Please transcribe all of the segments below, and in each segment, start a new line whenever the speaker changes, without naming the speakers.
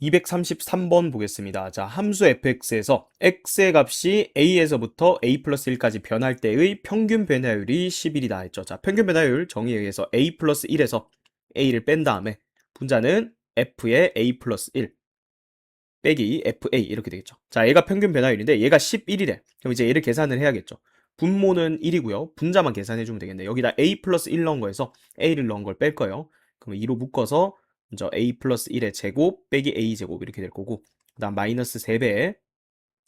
233번 보겠습니다. 자, 함수 fx에서 x의 값이 a에서부터 a 플러스 1까지 변할 때의 평균 변화율이 11이다 했죠. 자, 평균 변화율 정의에 의해서 a 플러스 1에서 a를 뺀 다음에 분자는 f의 a 플러스 1 빼기 fa 이렇게 되겠죠. 자, 얘가 평균 변화율인데 얘가 11이래. 그럼 이제 얘를 계산을 해야겠죠. 분모는 1이고요. 분자만 계산해주면 되겠네. 여기다 a 플러스 1 넣은 거에서 a를 넣은 걸 뺄 거예요. 그러면 2로 묶어서 먼저 a 플러스 1의 제곱 빼기 a 제곱 이렇게 될 거고 그 다음 마이너스 3배에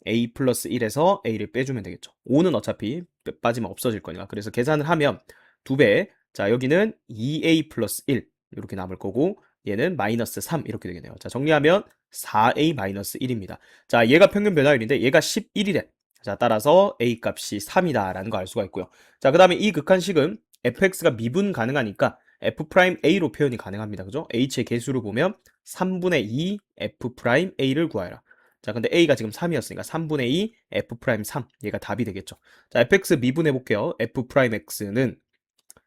a 플러스 1에서 a를 빼주면 되겠죠. 5는 어차피 빠지면 없어질 거니까. 그래서 계산을 하면 2배. 자, 여기는 2a 플러스 1 이렇게 남을 거고 얘는 마이너스 3 이렇게 되겠네요. 자, 정리하면 4a 마이너스 1입니다. 자, 얘가 평균 변화율인데 얘가 11이래. 자, 따라서 a 값이 3이다 라는 거 알 수가 있고요. 자, 그 다음에 이 극한식은 fx가 미분 가능하니까 f'a로 표현이 가능합니다. 그죠? h의 개수를 보면 3분의 2 f'a를 구하여라. 자, 근데 a가 지금 3이었으니까 3분의 2 f'3 얘가 답이 되겠죠. 자, fx 미분해 볼게요. f'x는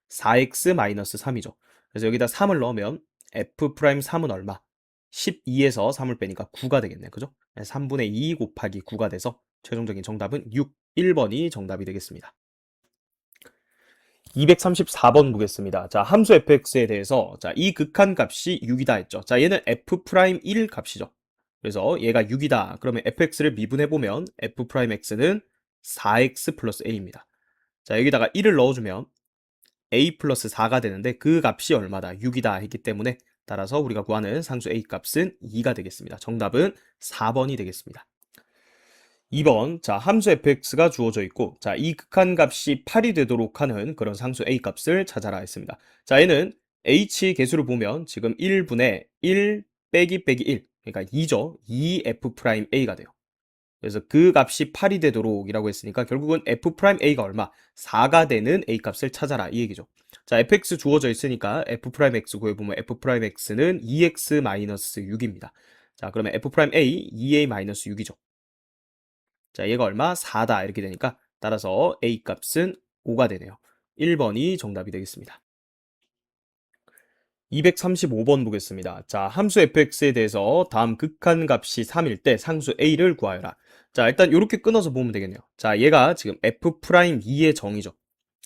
4x-3이죠. 그래서 여기다 3을 넣으면 f'3은 얼마? 12에서 3을 빼니까 9가 되겠네. 그죠? 3분의 2 곱하기 9가 돼서 최종적인 정답은 6, 1번이 정답이 되겠습니다. 234번 보겠습니다. 자, 함수 fx에 대해서 자, 이 극한 값이 6이다 했죠. 자, 얘는 f'1 값이죠. 그래서 얘가 6이다. 그러면 fx를 미분해 보면 f'x는 4x 플러스 a입니다. 자, 여기다가 1을 넣어주면 a 플러스 4가 되는데 그 값이 얼마다? 6이다 했기 때문에 따라서 우리가 구하는 상수 a 값은 2가 되겠습니다. 정답은 4번이 되겠습니다. 2번, 자, 함수 fx가 주어져 있고, 자, 이 극한값이 8이 되도록 하는 그런 상수 a 값을 찾아라 했습니다. 자, 얘는 h 개수를 보면 지금 1분의 1 빼기 1, 그러니까 2죠. 2f'a가 돼요. 그래서 그 값이 8이 되도록 이라고 했으니까 결국은 f'a가 얼마? 4가 되는 a 값을 찾아라 이 얘기죠. 자, fx 주어져 있으니까 f'x 구해보면 f'x는 2x-6입니다. 자, 그러면 f'a 2a-6이죠. 자, 얘가 얼마? 4다 이렇게 되니까 따라서 a 값은 5가 되네요. 1번이 정답이 되겠습니다. 235번 보겠습니다. 자, 함수 fx에 대해서 다음 극한값이 3일 때 상수 a를 구하여라. 자, 일단 이렇게 끊어서 보면 되겠네요. 자, 얘가 지금 f'2의 정의죠.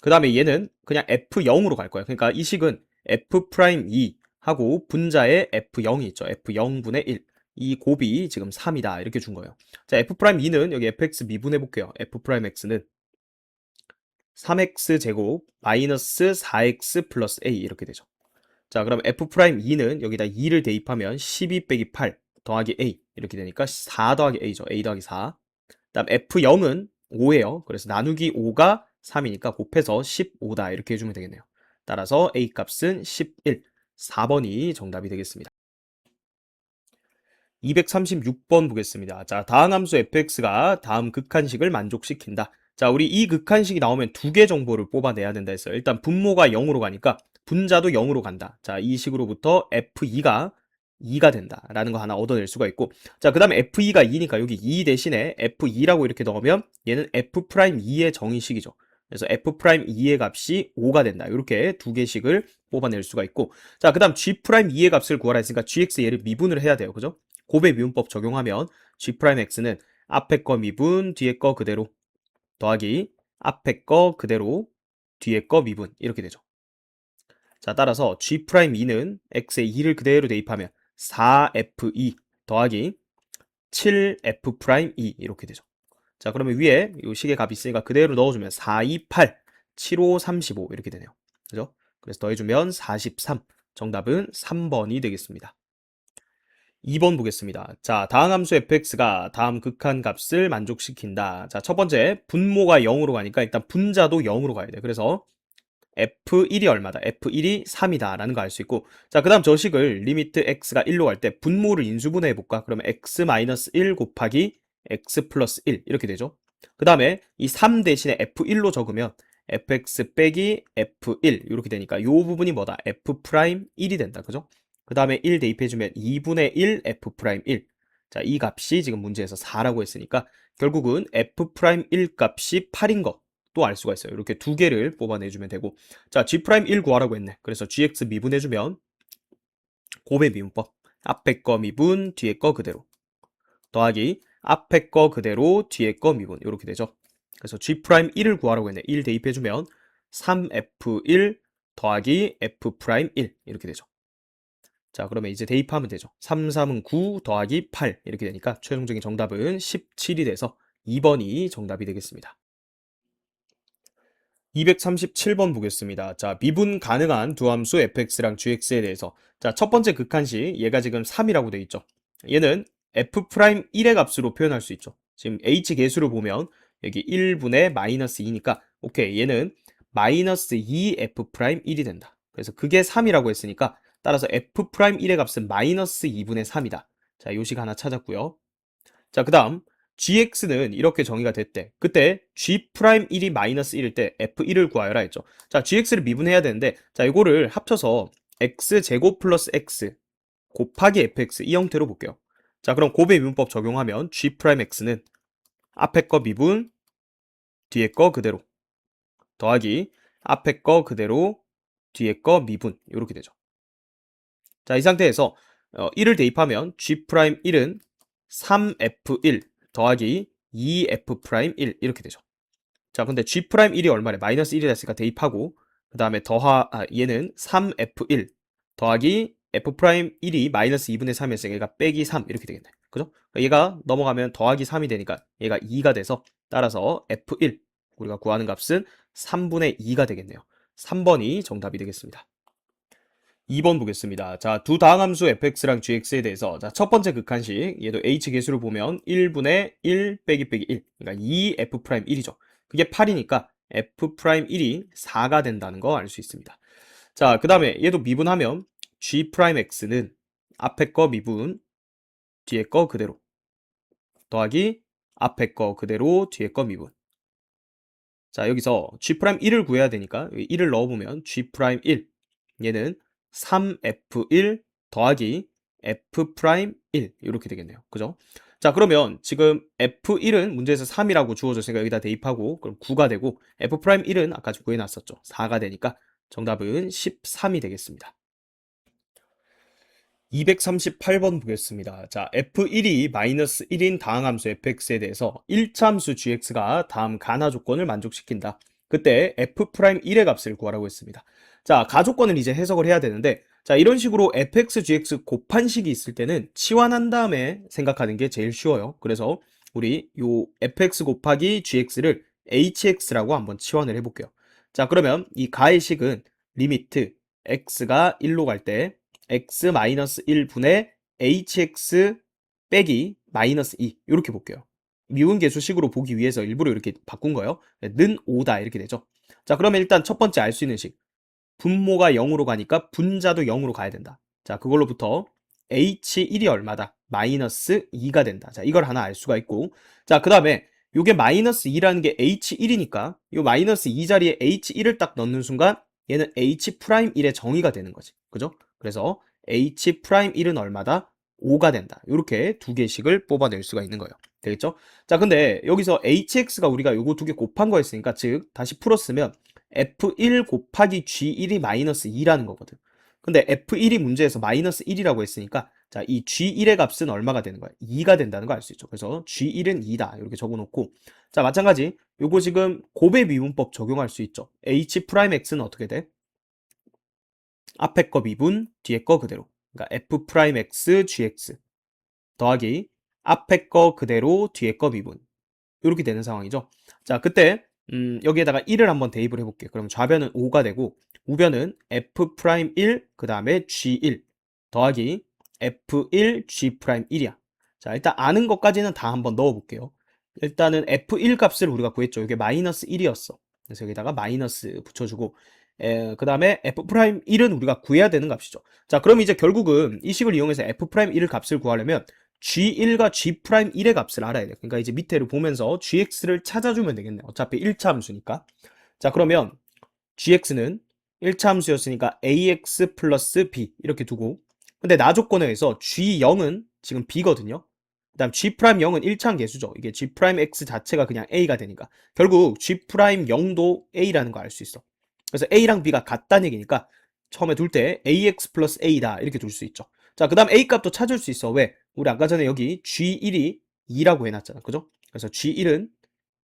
그 다음에 얘는 그냥 f0으로 갈 거예요. 그러니까 이 식은 f'2 하고 분자에 f0이 있죠. f0분의 1. 이 곱이 지금 3이다. 이렇게 준 거예요. 자, f'2는 여기 fx 미분해 볼게요. f'x는 3x 제곱 마이너스 4x 플러스 a 이렇게 되죠. 자, 그럼 f'2는 여기다 2를 대입하면 12 빼기 8 더하기 a 이렇게 되니까 4 더하기 a죠. a 더하기 4. 그다음 f0은 5예요. 그래서 나누기 5가 3이니까 곱해서 15다 이렇게 해주면 되겠네요. 따라서 a 값은 11, 4번이 정답이 되겠습니다. 236번 보겠습니다. 자, 다음 함수 fx가 다음 극한식을 만족시킨다. 자, 우리 이 극한식이 나오면 두 개 정보를 뽑아내야 된다 했어요. 일단 분모가 0으로 가니까 분자도 0으로 간다. 자, 이 식으로부터 f2가 2가 된다 라는 거 하나 얻어낼 수가 있고, 자, 그 다음에 f2가 2니까 여기 2 대신에 f2라고 이렇게 넣으면 얘는 f'2의 정의식이죠. 그래서 f'2의 값이 5가 된다. 이렇게 두 개씩을 뽑아낼 수가 있고, 자, 그 다음 g'2의 값을 구하라 했으니까 gx 얘를 미분을 해야 돼요. 그죠? 곱의 미분법 적용하면 g'x는 앞에 거 미분, 뒤에 거 그대로 더하기 앞에 거 그대로, 뒤에 거 미분 이렇게 되죠. 자, 따라서 g'2는 x에 2를 그대로 대입하면 4f2 더하기 7f'2 이렇게 되죠. 자, 그러면 위에 이 식의 값이 있으니까 그대로 넣어주면 4, 2, 8, 7, 5, 35 이렇게 되네요. 그죠? 그래서 더해주면 43. 정답은 3번이 되겠습니다. 2번 보겠습니다. 자, 다음 함수 fx가 다음 극한 값을 만족시킨다. 자, 첫 번째 분모가 0으로 가니까 일단 분자도 0으로 가야 돼. 그래서 f1이 얼마다? f1이 3이다 라는 거 알 수 있고, 자, 그 다음 저 식을 리미트 x가 1로 갈 때 분모를 인수분해 해볼까? 그러면 x-1 곱하기 x 플러스 1 이렇게 되죠. 그 다음에 이 3 대신에 f1로 적으면 fx 빼기 f1 이렇게 되니까 이 부분이 뭐다? f'1이 된다. 그죠? 그 다음에 1 대입해주면 2분의 1 f'1. 자, 이 값이 지금 문제에서 4라고 했으니까 결국은 f'1 값이 8인 거 또 알 수가 있어요. 이렇게 두 개를 뽑아내주면 되고, 자, g'1 구하라고 했네. 그래서 gx 미분해주면 곱의 미분법 앞에 거 미분, 뒤에 거 그대로. 더하기 앞에 거 그대로, 뒤에 거 미분. 이렇게 되죠. 그래서 G'1을 구하라고 했네. 1 대입해주면 3F1 더하기 F'1 이렇게 되죠. 자, 그러면 이제 대입하면 되죠. 3, 3은 9 더하기 8 이렇게 되니까 최종적인 정답은 17이 돼서 2번이 정답이 되겠습니다. 237번 보겠습니다. 자, 미분 가능한 두 함수 fx랑 gx에 대해서. 자, 첫 번째 극한식, 얘가 지금 3이라고 돼 있죠. 얘는 f'1의 값으로 표현할 수 있죠. 지금 h 계수를 보면 여기 1분의 마이너스 2니까 오케이, 얘는 마이너스 2f'1이 된다. 그래서 그게 3이라고 했으니까 따라서 f'1의 값은 마이너스 2분의 3이다. 자, 요식 하나 찾았고요. 자, 그 다음 gx는 이렇게 정의가 됐대. 그때 g'1이 마이너스 1일 때 f1을 구하여라 했죠. 자, gx를 미분해야 되는데, 자, 이거를 합쳐서 x제곱 플러스 x 곱하기 fx 이 형태로 볼게요. 자, 그럼 곱의 미분법 적용하면 g'x는 앞에 거 미분, 뒤에 거 그대로 더하기 앞에 거 그대로, 뒤에 거 미분 이렇게 되죠. 자, 이 상태에서 1을 대입하면 g'1은 3f1 더하기 2f'1 이렇게 되죠. 자, 근데 g'1이 얼마래? 마이너스 1이 됐으니까 대입하고 그 다음에 얘는 3f1 더하기 f'1이 마이너스 2분의 3이었으니까 얘가 빼기 3 이렇게 되겠네. 그죠? 얘가 넘어가면 더하기 3이 되니까 얘가 2가 돼서 따라서 f1 우리가 구하는 값은 3분의 2가 되겠네요. 3번이 정답이 되겠습니다. 2번 보겠습니다. 자, 두 다항함수 fx랑 gx에 대해서, 자, 첫 번째 극한식, 얘도 h 계수를 보면 1분의 1 빼기 빼기 1, 그러니까 2f'1이죠. 그게 8이니까 f'1이 4가 된다는 거 알 수 있습니다. 자, 그 다음에 얘도 미분하면 g'x는 앞에 거 미분, 뒤에 거 그대로 더하기 앞에 거 그대로, 뒤에 거 미분. 자, 여기서 g'1을 구해야 되니까 1을 넣어보면 g'1 얘는 3f1 더하기 f'1 이렇게 되겠네요. 그죠? 자, 그러면 지금 f1은 문제에서 3이라고 주어졌으니까 여기다 대입하고 그럼 9가 되고 f'1은 아까 구해놨었죠. 4가 되니까 정답은 13이 되겠습니다. 238번 보겠습니다. 자, f1이 마이너스 1인 다항함수 fx에 대해서 1차 함수 gx가 다음 가나 조건을 만족시킨다. 그때 f'1의 값을 구하라고 했습니다. 자, 가조건을 이제 해석을 해야 되는데, 자, 이런 식으로 fx, gx 곱한식이 있을 때는 치환한 다음에 생각하는 게 제일 쉬워요. 그래서 우리 요 fx 곱하기 gx를 hx라고 한번 치환을 해볼게요. 자, 그러면 이 가의 식은 리미트 x가 1로 갈 때 x-1분의 hx 빼기 마이너스 2 이렇게 볼게요. 미분 계수식으로 보기 위해서 일부러 이렇게 바꾼 거예요. 는 5다 이렇게 되죠. 자, 그러면 일단 첫 번째 알 수 있는 식, 분모가 0으로 가니까 분자도 0으로 가야 된다. 자, 그걸로부터 h1이 얼마다? 마이너스 2가 된다. 자, 이걸 하나 알 수가 있고, 자, 그 다음에 요게 마이너스 2라는 게 h1이니까 요 마이너스 2 자리에 h1을 딱 넣는 순간 얘는 h'1의 정의가 되는 거지. 그죠? 그래서 h'1은 얼마다? 5가 된다. 이렇게 두 개씩을 뽑아낼 수가 있는 거예요. 되겠죠? 자, 근데 여기서 hx가 우리가 요거 두 개 곱한 거였으니까, 즉 다시 풀었으면 f1 곱하기 g1이 마이너스 2라는 거거든. 근데 f1이 문제에서 마이너스 1이라고 했으니까, 자, 이 g1의 값은 얼마가 되는 거야? 2가 된다는 거 알 수 있죠. 그래서 g1은 2다. 이렇게 적어 놓고, 자, 마찬가지 요거 지금 곱의 미분법 적용할 수 있죠. h'x는 어떻게 돼? 앞에 거 미분, 뒤에 거 그대로. 그러니까 f'x gx 더하기 앞에 거 그대로, 뒤에 거 미분. 이렇게 되는 상황이죠. 자, 그때 여기에다가 1을 한번 대입을 해볼게요. 그럼 좌변은 5가 되고 우변은 f'1 그 다음에 g1 더하기 f1 g'1이야. 자, 일단 아는 것까지는 다 한번 넣어볼게요. 일단은 f1 값을 우리가 구했죠. 이게 마이너스 1이었어. 그래서 여기다가 마이너스 붙여주고 그 다음에 f'1은 우리가 구해야 되는 값이죠. 자, 그럼 이제 결국은 이 식을 이용해서 f'1 값을 구하려면 g1과 g'1의 값을 알아야 돼. 그러니까 이제 밑에를 보면서 gx를 찾아주면 되겠네. 어차피 1차 함수니까. 자, 그러면 gx는 1차 함수였으니까 ax 플러스 b 이렇게 두고, 근데 나 조건에 의해서 g0은 지금 b거든요. 그 다음 g'0은 1차항 계수죠. 이게 g'x 자체가 그냥 a가 되니까 결국 g'0도 a라는 거 알 수 있어. 그래서 a랑 b가 같다는 얘기니까 처음에 둘 때 ax 플러스 a다 이렇게 둘 수 있죠. 자, 그 다음 A 값도 찾을 수 있어. 왜? 우리 아까 전에 여기 G1이 2라고 해놨잖아. 그죠? 그래서 G1은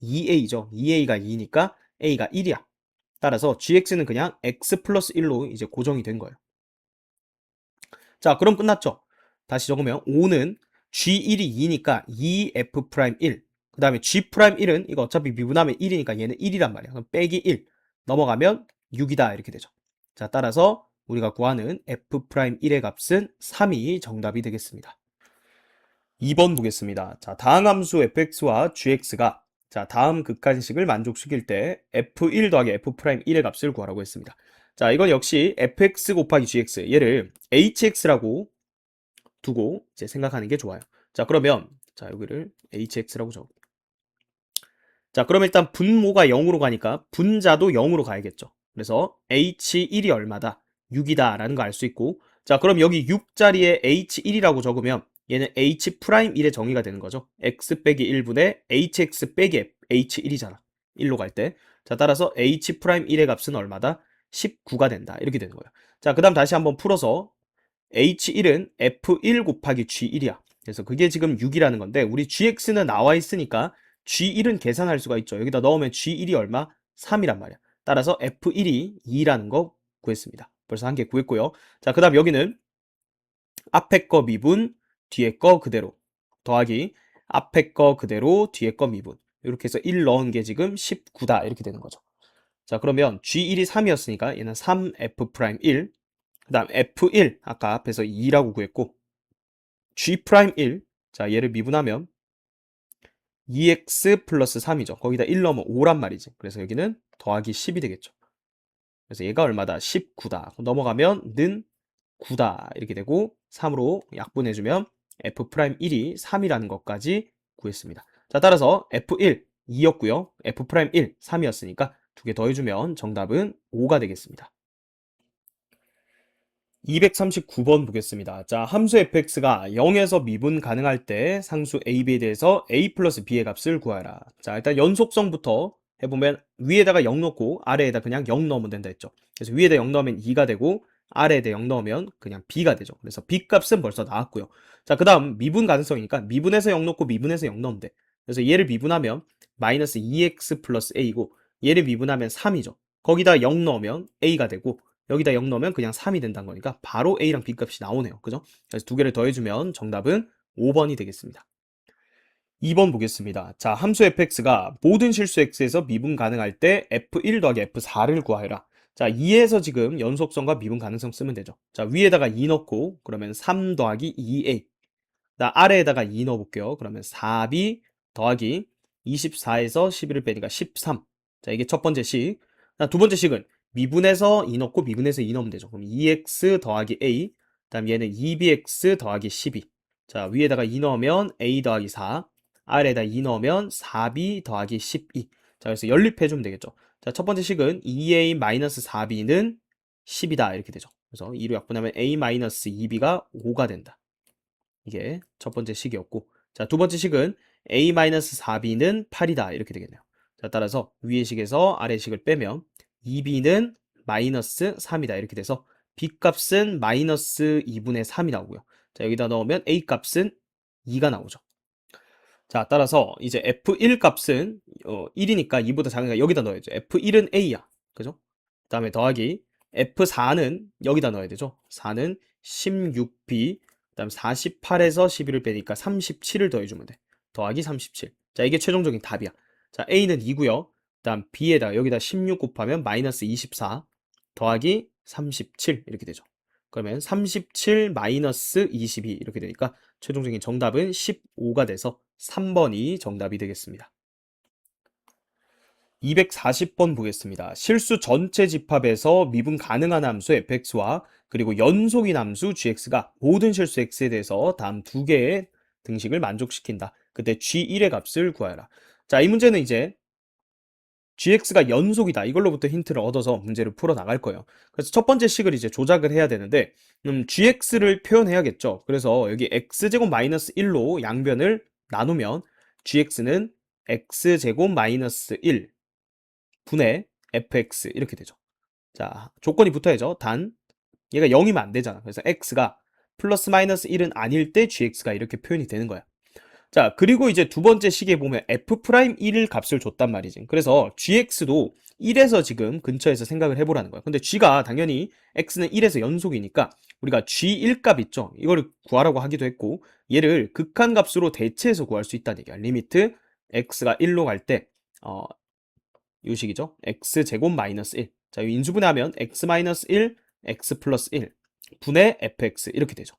2A죠. 2A가 2니까 A가 1이야. 따라서 GX는 그냥 X 플러스 1로 이제 고정이 된 거예요. 자, 그럼 끝났죠? 다시 적으면 5는 G1이 2니까 2F'1. 그 다음에 G'1은 이거 어차피 미분하면 1이니까 얘는 1이란 말이야. 그럼 빼기 1. 넘어가면 6이다. 이렇게 되죠. 자, 따라서 우리가 구하는 F'1의 값은 3이 정답이 되겠습니다. 2번 보겠습니다. 자, 다항함수 fx와 gx가 자, 다음 극한식을 만족시킬 때 f1 더하기 f'1의 값을 구하라고 했습니다. 자, 이건 역시 fx 곱하기 gx, 얘를 hx라고 두고 이제 생각하는 게 좋아요. 자, 그러면 자, 여기를 hx라고 적어. 자, 그럼 일단 분모가 0으로 가니까 분자도 0으로 가야겠죠. 그래서 h1이 얼마다? 6이다 라는 거 알 수 있고, 자, 그럼 여기 6자리에 h1이라고 적으면 얘는 h'1의 정의가 되는 거죠. x 빼기 1분의 hx 빼기 h1이잖아. 1로 갈 때. 자, 따라서 h'1의 값은 얼마다? 19가 된다. 이렇게 되는 거예요. 자, 그 다음 다시 한번 풀어서 H1은 F1 곱하기 G1이야. 그래서 그게 지금 6이라는 건데 우리 GX는 나와 있으니까 G1은 계산할 수가 있죠. 여기다 넣으면 G1이 얼마? 3이란 말이야. 따라서 F1이 2라는 거 구했습니다. 벌써 한 개 구했고요. 자, 그 다음 여기는 앞에 거 미분, 뒤에 거 그대로 더하기 앞에 거 그대로, 뒤에 거 미분. 이렇게 해서 1 넣은 게 지금 19다. 이렇게 되는 거죠. 자, 그러면 G1이 3이었으니까 얘는 3F'1. 그 다음 F1 아까 앞에서 2라고 구했고 G'1 자 얘를 미분하면 2x 플러스 3이죠. 거기다 1 넣으면 5란 말이지. 그래서 여기는 더하기 10이 되겠죠. 그래서 얘가 얼마다? 19다. 넘어가면 는 9다. 이렇게 되고 3으로 약분해주면 F'1이 3이라는 것까지 구했습니다. 자, 따라서 F1 2였고요. F'1 3이었으니까 두 개 더해주면 정답은 5가 되겠습니다. 239번 보겠습니다. 자, 함수 fx가 0에서 미분 가능할 때 상수 ab에 대해서 a 플러스 b의 값을 구하라. 자, 일단 연속성부터 해보면 위에다가 0 넣고 아래에다 그냥 0 넣으면 된다 했죠. 그래서 위에다 0 넣으면 2가 되고 아래에다 0 넣으면 그냥 b가 되죠. 그래서 b 값은 벌써 나왔고요. 자, 그 다음 미분 가능성이니까 미분해서 0 넣고 미분해서 0 넣으면 돼. 그래서 얘를 미분하면 마이너스 2x 플러스 a고 얘를 미분하면 3이죠. 거기다 0 넣으면 a가 되고 여기다 0 넣으면 그냥 3이 된다는 거니까 바로 A랑 B 값이 나오네요. 그죠? 그래서 두 개를 더해주면 정답은 5번이 되겠습니다. 2번 보겠습니다. 자, 함수 fx가 모든 실수 x에서 미분 가능할 때 f1 더하기 f4를 구하여라. 자, 2에서 지금 연속성과 미분 가능성 쓰면 되죠. 자, 위에다가 2 넣고 그러면 3 더하기 2a. 나 아래에다가 2 넣어볼게요. 그러면 4b 더하기 24에서 11을 빼니까 13. 자, 이게 첫 번째 식. 두 번째 식은 미분해서 2 넣고 미분해서 2 넣으면 되죠. 그럼 2x 더하기 a. 다음 얘는 2bx 더하기 12. 자, 위에다가 2 넣으면 a 더하기 4. 아래에다 2 넣으면 4b 더하기 12. 자, 그래서 연립해주면 되겠죠. 자, 첫 번째 식은 2a-4b는 10이다. 이렇게 되죠. 그래서 2로 약분하면 a-2b가 5가 된다. 이게 첫 번째 식이었고, 자, 두 번째 식은 a-4b는 8이다. 이렇게 되겠네요. 자, 따라서 위의 식에서 아래 식을 빼면 2b는 마이너스 3이다. 이렇게 돼서 b 값은 마이너스 2분의 3이 나오고요. 자, 여기다 넣으면 a 값은 2가 나오죠. 자, 따라서 이제 f1 값은 1이니까 2보다 작으니까 여기다 넣어야죠. f1은 a야. 그죠? 그 다음에 더하기 f4는 여기다 넣어야 되죠. 4는 16b 그 다음 48에서 11을 빼니까 37을 더해주면 돼. 더하기 37. 자, 이게 최종적인 답이야. 자, a는 2고요. 그 다음 b에다 여기다 16 곱하면 마이너스 24 더하기 37 이렇게 되죠. 그러면 37 마이너스 22 이렇게 되니까 최종적인 정답은 15가 돼서 3번이 정답이 되겠습니다. 240번 보겠습니다. 실수 전체 집합에서 미분 가능한 함수 fx와 그리고 연속인 함수 gx가 모든 실수 x에 대해서 다음 두 개의 등식을 만족시킨다. 그때 g1의 값을 구하여라. 자, 이 문제는 이제 gx가 연속이다. 이걸로부터 힌트를 얻어서 문제를 풀어 나갈 거예요. 그래서 첫 번째 식을 이제 조작을 해야 되는데 gx를 표현해야겠죠. 그래서 여기 x제곱 마이너스 1로 양변을 나누면 gx는 x제곱 마이너스 1 분의 fx 이렇게 되죠. 자, 조건이 붙어야죠. 단 얘가 0이면 안 되잖아. 그래서 x가 플러스 마이너스 1은 아닐 때 gx가 이렇게 표현이 되는 거야. 자, 그리고 이제 두 번째 식에 보면 f'1을 값을 줬단 말이지. 그래서 gx도 1에서 지금 근처에서 생각을 해보라는 거야. 근데 g가 당연히 x는 1에서 연속이니까 우리가 g1 값 있죠? 이거를 구하라고 하기도 했고 얘를 극한값으로 대체해서 구할 수 있다는 얘기야. 리미트 x가 1로 갈 때 이 식이죠. x제곱 마이너스 1. 자, 이 인수분해하면 x 마이너스 1, x 플러스 1 분의 fx 이렇게 되죠.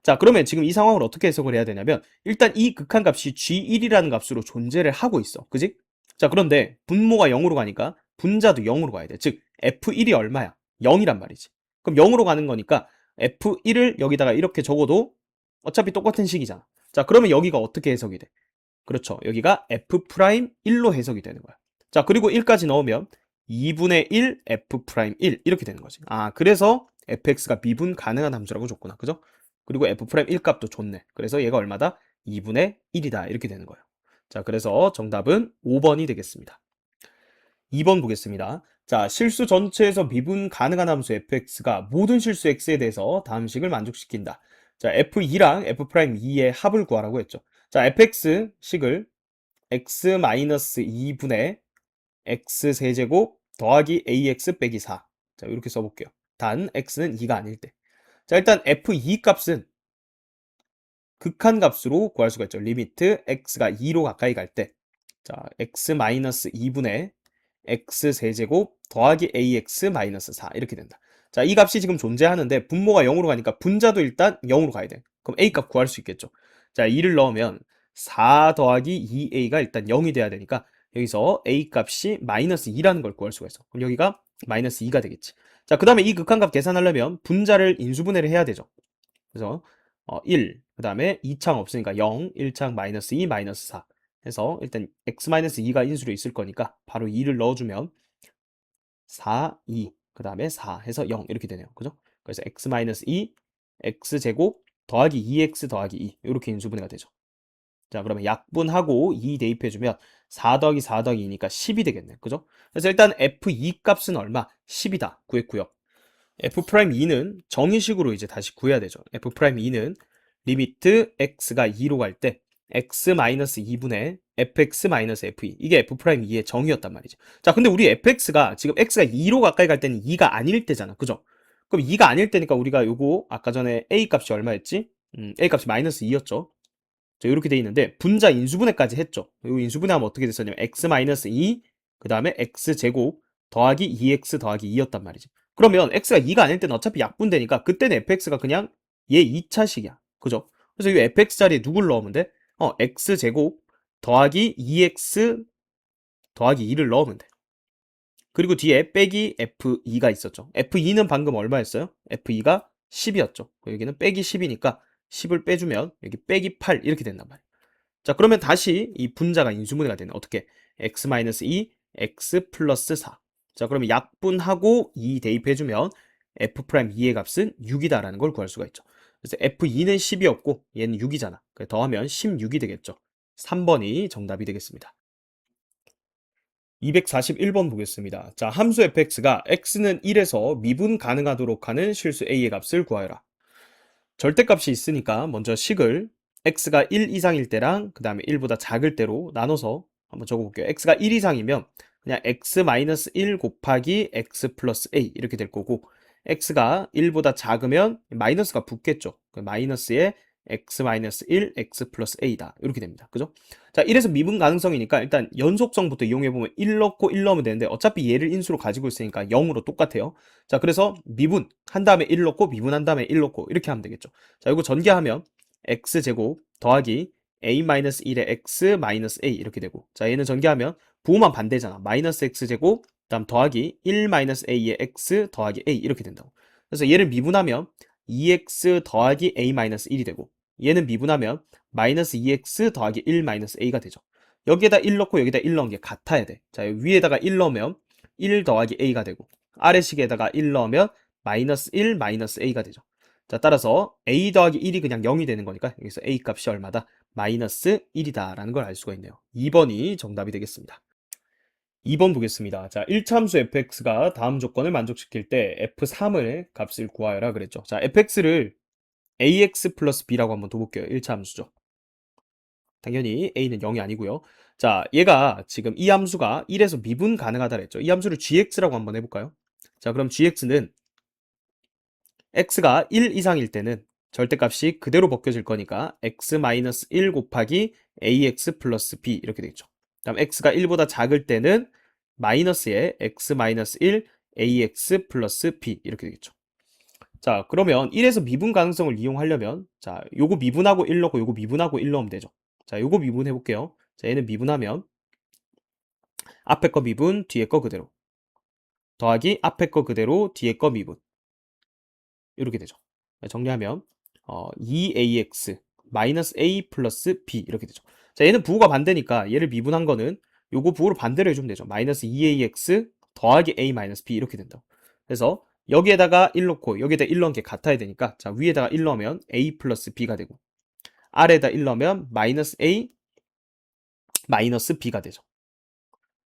자, 그러면 지금 이 상황을 어떻게 해석을 해야 되냐면 일단 이 극한값이 g1이라는 값으로 존재를 하고 있어. 그지? 자, 그런데 분모가 0으로 가니까 분자도 0으로 가야 돼. 즉 f1이 얼마야? 0이란 말이지. 그럼 0으로 가는 거니까 f1을 여기다가 이렇게 적어도 어차피 똑같은 식이잖아. 자, 그러면 여기가 어떻게 해석이 돼? 그렇죠. 여기가 f'1로 해석이 되는 거야. 자, 그리고 1까지 넣으면 2분의 1 f'1 이렇게 되는 거지. 아, 그래서 fx가 미분 가능한 함수라고 줬구나. 그죠? 그리고 f'1 값도 줬네. 그래서 얘가 얼마다? 2분의 1이다. 이렇게 되는 거예요. 자, 그래서 정답은 5번이 되겠습니다. 2번 보겠습니다. 자, 실수 전체에서 미분 가능한 함수 fx가 모든 실수 x에 대해서 다음 식을 만족시킨다. 자, f2랑 f'2의 합을 구하라고 했죠. 자, fx 식을 x-2분의 x 세제곱 더하기 ax 빼기 4. 자, 이렇게 써볼게요. 단 x는 2가 아닐 때. 자, 일단 f2 값은 극한값으로 구할 수가 있죠. 리미트 x가 2로 가까이 갈 때. 자, x-2분의 x 세제곱 더하기 ax-4 이렇게 된다. 자, 이 값이 지금 존재하는데 분모가 0으로 가니까 분자도 일단 0으로 가야 돼. 그럼 a 값 구할 수 있겠죠. 자, 2를 넣으면 4 더하기 2a가 일단 0이 돼야 되니까 여기서 a 값이 마이너스 2라는 걸 구할 수가 있어. 그럼 여기가 마이너스 2가 되겠지. 자, 그 다음에 이 극한값 계산하려면 분자를 인수분해를 해야 되죠. 그래서 1, 그 다음에 2창 없으니까 0, 1창 마이너스 2, 마이너스 4 해서 일단 x-2가 인수로 있을 거니까 바로 2를 넣어주면 4, 2, 그 다음에 4 해서 0 이렇게 되네요. 그죠? 그래서 x-2, x제곱 더하기 2x 더하기 2 이렇게 인수분해가 되죠. 자, 그러면 약분하고 2 대입해주면 4 더하기 4 더하기 2니까 10이 되겠네. 그죠? 그래서 일단 f2 값은 얼마? 10이다. 구했고요. f'2는 정의식으로 이제 다시 구해야 되죠. f'2는 리미트 x가 2로 갈 때 x-2분의 fx-fe 이게 f'2의 정의였단 말이죠. 자, 근데 우리 fx가 지금 x가 2로 가까이 갈 때는 2가 아닐 때잖아. 그죠? 그럼 2가 아닐 때니까 우리가 요거 아까 전에 a 값이 얼마였지? a 값이 마이너스 2였죠. 자, 이렇게 돼 있는데 분자 인수분해까지 했죠. 이 인수분해하면 어떻게 됐었냐면 x-2 그 다음에 x제곱 더하기 2x 더하기 2였단 말이지. 그러면 x가 2가 아닐 때는 어차피 약분되니까 그때는 fx가 그냥 얘 2차식이야. 그죠? 그래서 이 fx 자리에 누굴 넣으면 돼? x제곱 더하기 2x 더하기 2를 넣으면 돼. 그리고 뒤에 빼기 f2가 있었죠. f2는 방금 얼마였어요? f2가 10이었죠. 여기는 빼기 10이니까 10을 빼주면 여기 빼기 8 이렇게 된단 말이에요. 자, 그러면 다시 이 분자가 인수분해가 되네. 어떻게? x-2, x 플러스 4. 자, 그러면 약분하고 2 대입해주면 f'2의 값은 6이다라는 걸 구할 수가 있죠. 그래서 f2는 10이었고 얘는 6이잖아. 더하면 16이 되겠죠. 3번이 정답이 되겠습니다. 241번 보겠습니다. 자, 함수 fx가 x는 1에서 미분 가능하도록 하는 실수 a의 값을 구하여라. 절대값이 있으니까 먼저 식을 x가 1 이상일 때랑 그 다음에 1보다 작을 때로 나눠서 한번 적어볼게요. x가 1 이상이면 그냥 x-1 곱하기 x 플러스 a 이렇게 될 거고 x가 1보다 작으면 마이너스가 붙겠죠. 그 마이너스에 x-1 x 플러스 a다 이렇게 됩니다. 그죠? 자, 1에서 미분 가능성이니까 일단 연속성부터 이용해보면 1 넣고 1 넣으면 되는데 어차피 얘를 인수로 가지고 있으니까 0으로 똑같아요. 자, 그래서 미분 한 다음에 1 넣고 미분한 다음에 1 넣고 이렇게 하면 되겠죠. 자, 이거 전개하면 x제곱 더하기 a-1의 x-a 이렇게 되고 자, 얘는 전개하면 부호만 반대잖아. 마이너스 x제곱 그다음 더하기 1-a의 x 더하기 a 이렇게 된다고. 그래서 얘를 미분하면 2x 더하기 a-1이 되고 얘는 미분하면 마이너스 2x 더하기 1-a가 되죠. 여기에다 1 넣고 여기다 1 넣은 게 같아야 돼. 자, 위에다가 1 넣으면 1 더하기 a가 되고 아래식에다가 1 넣으면 마이너스 1 마이너스 a가 되죠. 자, 따라서 a 더하기 1이 그냥 0이 되는 거니까 여기서 a 값이 얼마다? 마이너스 1이다 라는 걸 알 수가 있네요. 2번이 정답이 되겠습니다. 2번 보겠습니다. 자, 1차함수 fx가 다음 조건을 만족시킬 때 f3을 값을 구하여라 그랬죠. 자, fx를 ax 플러스 b라고 한번 둬볼게요. 1차 함수죠. 당연히 a는 0이 아니고요. 자, 얘가 지금 이 함수가 1에서 미분 가능하다 그랬죠. 이 함수를 gx라고 한번 해볼까요? 자, 그럼 gx는 x가 1 이상일 때는 절대값이 그대로 벗겨질 거니까 x-1 곱하기 ax 플러스 b 이렇게 되겠죠. 다음 x가 1보다 작을 때는 마이너스에 x-1 ax 플러스 b 이렇게 되겠죠. 자, 그러면 1에서 미분 가능성을 이용하려면 자, 요거 미분하고 1 넣고 요거 미분하고 1 넣으면 되죠. 자, 요거 미분해 볼게요. 자, 얘는 미분하면 앞에 거 미분, 뒤에 거 그대로 더하기 앞에 거 그대로, 뒤에 거 미분 이렇게 되죠. 정리하면 2ax 마이너스 a 플러스 b 이렇게 되죠. 자, 얘는 부호가 반대니까 얘를 미분한 거는 요거 부호를 반대로 해주면 되죠. 마이너스 2ax 더하기 a 마이너스 b 이렇게 된다. 그래서 여기에다가 1 넣고 여기에다 1 넣은 게 같아야 되니까 자, 위에다가 1 넣으면 a 플러스 b가 되고 아래에다 1 넣으면 마이너스 a 마이너스 b가 되죠.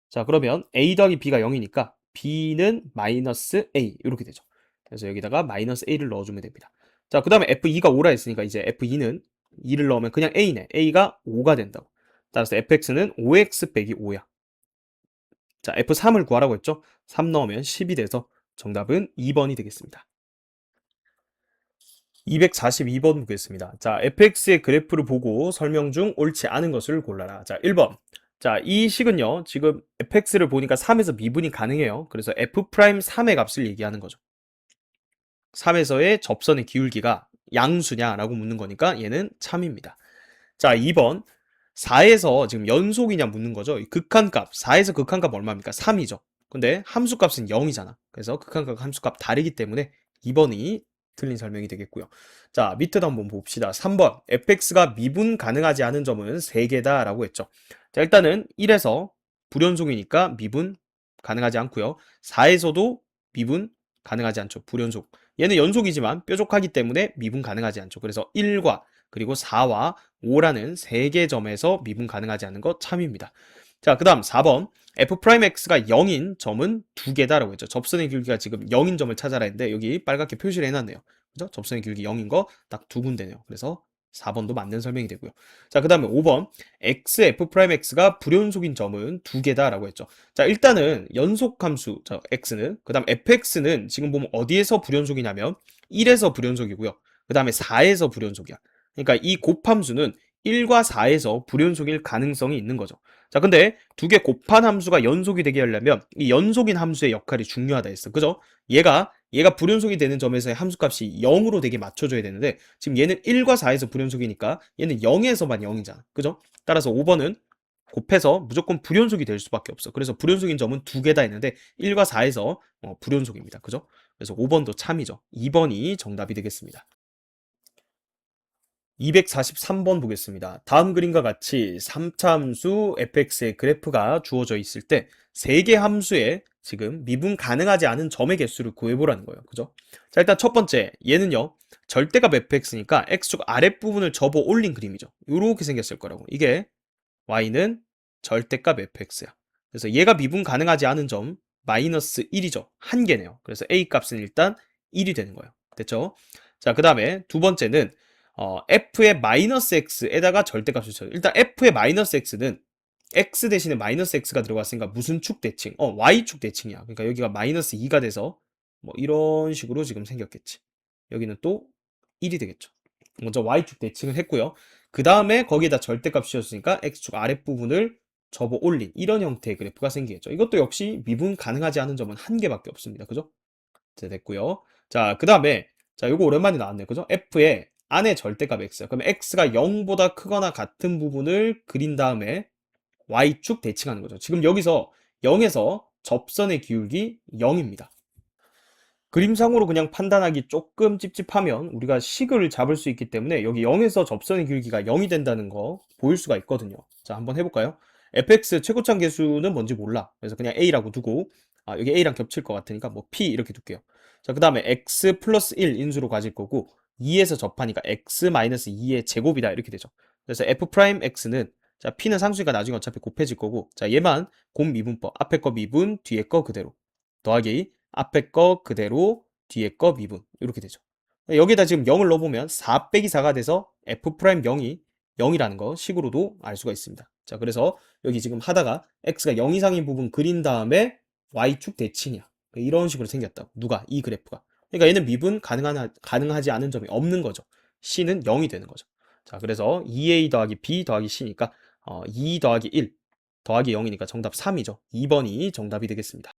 자, 그러면 a 더하기 b가 0이니까 b는 마이너스 a 이렇게 되죠. 그래서 여기다가 마이너스 a를 넣어주면 됩니다. 자, 그 다음에 f2가 5라 했으니까 이제 f2는 2를 넣으면 그냥 a네. a가 5가 된다고. 따라서 fx는 5x 빼기 5야. 자, f3을 구하라고 했죠? 3 넣으면 10이 돼서 정답은 2번이 되겠습니다. 242번 보겠습니다. 자, fx의 그래프를 보고 설명 중 옳지 않은 것을 골라라. 자, 1번. 자, 이 식은요, 지금 fx를 보니까 3에서 미분이 가능해요. 그래서 f'3의 값을 얘기하는 거죠. 3에서의 접선의 기울기가 양수냐라고 묻는 거니까 얘는 참입니다. 자, 2번. 4에서 지금 연속이냐 묻는 거죠. 이 극한값, 4에서 극한값 얼마입니까? 3이죠. 근데 함수값은 0이잖아. 그래서 극한값, 함수값 다르기 때문에 2번이 틀린 설명이 되겠고요. 자, 밑에도 한번 봅시다. 3번. fx가 미분 가능하지 않은 점은 3개다 라고 했죠. 자, 일단은 1에서 불연속이니까 미분 가능하지 않고요. 4에서도 미분 가능하지 않죠. 불연속. 얘는 연속이지만 뾰족하기 때문에 미분 가능하지 않죠. 그래서 1과 그리고 4와 5라는 3개 점에서 미분 가능하지 않은 것 참입니다. 자, 그 다음 4번. f'x가 0인 점은 2개다라고 했죠. 접선의 길이가 지금 0인 점을 찾아라 했는데 여기 빨갛게 표시를 해놨네요. 그죠? 접선의 길이 0인 거 딱 2군데네요. 그래서 4번도 맞는 설명이 되고요. 자, 그 다음에 5번. f'x가 불연속인 점은 2개다라고 했죠. 자, 일단은 연속함수, x는, 그 다음 fx는 지금 보면 어디에서 불연속이냐면 1에서 불연속이고요. 그 다음에 4에서 불연속이야. 그러니까 이 곱함수는 1과 4에서 불연속일 가능성이 있는 거죠. 자, 근데 두 개 곱한 함수가 연속이 되게 하려면 이 연속인 함수의 역할이 중요하다 했어. 그죠? 얘가 불연속이 되는 점에서의 함수값이 0으로 되게 맞춰줘야 되는데 지금 얘는 1과 4에서 불연속이니까 얘는 0에서만 0이잖아. 그죠? 따라서 5번은 곱해서 무조건 불연속이 될 수밖에 없어. 그래서 불연속인 점은 2개다 했는데 1과 4에서 불연속입니다. 그죠? 그래서 5번도 참이죠. 2번이 정답이 되겠습니다. 243번 보겠습니다. 다음 그림과 같이 3차 함수 fx의 그래프가 주어져 있을 때 3개 함수의 지금 미분 가능하지 않은 점의 개수를 구해보라는 거예요. 그죠? 자, 일단 첫 번째, 얘는요, 절대값 fx니까 x축 아랫부분을 접어 올린 그림이죠. 이렇게 생겼을 거라고. 이게 y는 절대값 fx야. 그래서 얘가 미분 가능하지 않은 점, 마이너스 1이죠. 한 개네요. 그래서 a 값은 일단 1이 되는 거예요. 됐죠? 자, 그 다음에 두 번째는 f의 마이너스 x에다가 절대값을 쳐요. 일단 f의 마이너스 x는 x 대신에 마이너스 x가 들어갔으니까 무슨 축 대칭? y축 대칭이야. 그러니까 여기가 마이너스 2가 돼서 뭐 이런 식으로 지금 생겼겠지. 여기는 또 1이 되겠죠. 먼저 y축 대칭을 했고요. 그 다음에 거기에다 절대값 씌웠으니까 x축 아랫부분을 접어 올린 이런 형태의 그래프가 생기겠죠. 이것도 역시 미분 가능하지 않은 점은 한 개밖에 없습니다. 그죠? 자, 됐고요. 자, 그 다음에 자, 요거 오랜만에 나왔네요. 그죠? f의 안에 절대값 x야. 그러면 x가 0보다 크거나 같은 부분을 그린 다음에 y축 대칭하는 거죠. 지금 여기서 0에서 접선의 기울기 0입니다. 그림상으로 그냥 판단하기 조금 찝찝하면 우리가 식을 잡을 수 있기 때문에 여기 0에서 접선의 길기가 0이 된다는 거 보일 수가 있거든요. 자, 한번 해볼까요? fx 최고점 계수는 뭔지 몰라. 그래서 그냥 a라고 두고 여기 a랑 겹칠 것 같으니까 뭐 p 이렇게 둘게요. 자, 그 다음에 x 플러스 1 인수로 가질 거고 2에서 접하니까 x 마이너스 2의 제곱이다 이렇게 되죠. 그래서 f'x는 자, p는 상수니까 나중에 어차피 곱해질 거고 자, 얘만 곱미분법 앞에 거 미분 뒤에 거 그대로 더하기 앞에 거 그대로 뒤에 거 미분 이렇게 되죠. 여기에다 지금 0을 넣어보면 4 빼기 4가 돼서 f'0이 0이라는 거 식으로도 알 수가 있습니다. 자, 그래서 여기 지금 하다가 x가 0 이상인 부분 그린 다음에 y축 대칭이야. 이런 식으로 생겼다고. 누가? 이 그래프가. 그러니까 얘는 미분 가능하지 않은 점이 없는 거죠. c는 0이 되는 거죠. 자, 그래서 2a 더하기 b 더하기 c니까 2 더하기 1 더하기 0이니까 정답 3이죠. 2번이 정답이 되겠습니다.